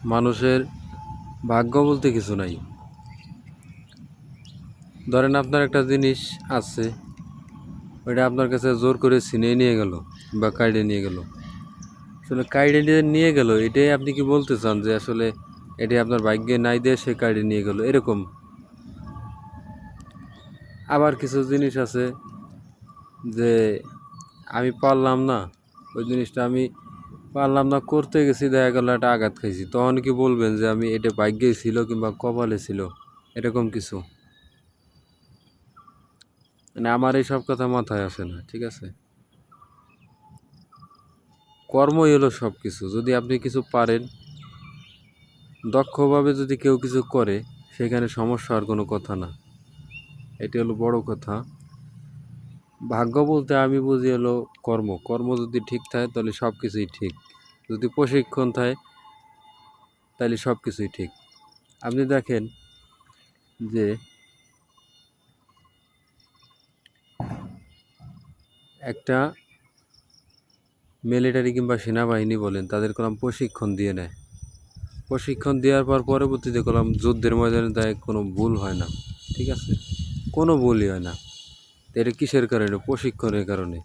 মানুষের ভাগ্য বলতে কিছু নাই। ধরেন আপনার একটা জিনিস আছে, ওইটা আপনার কাছে জোর করে ছিনিয়ে নিয়ে গেল বা কাইড়ে নিয়ে গেল। আসলে কাইড়ে নিয়ে গেল, এটাই আপনি কি বলতে চান যে আসলে এটাই আপনার ভাগ্যে নাই দিয়ে সে কাইড়ে নিয়ে গেল এরকম? আবার কিছু জিনিস আছে যে আমি পারলাম না, ওই জিনিসটা আমি পারলাম না করতে গেছি, দেখা গেল একটা আঘাত খাইছি, তখন কি বলবেন যে আমি এটা ভাগ্যে ছিল কিংবা কপালে ছিল এরকম কিছু? মানে আমার এই সব কথা মাথায় আসে না, ঠিক আছে? কর্মই হলো সব কিছু। যদি আপনি কিছু পারেন, দক্ষভাবে যদি কেউ কিছু করে, সেখানে সমস্যা হওয়ার কোনো কথা না। এটি হলো বড় কথা। ভাগ্য বলতে আমি বুঝি হলো কর্ম। কর্ম যদি ঠিক থাকে তাহলে সব কিছুই ঠিক। যদি প্রশিক্ষণ থাকে তাহলে সব কিছুই ঠিক। আপনি দেখেন যে একটা মিলিটারি কিংবা সেনাবাহিনী বলেন, তাদের কোনো প্রশিক্ষণ দিয়ে নেয়। প্রশিক্ষণ দেওয়ার পর পরবর্তীতে করলাম যুদ্ধের ময়দানে তাই কোনো ভুল হয় না, ঠিক আছে? কোনো ভুলই হয় না। এটা কিসের কারণে? প্রশিক্ষণের কারণে।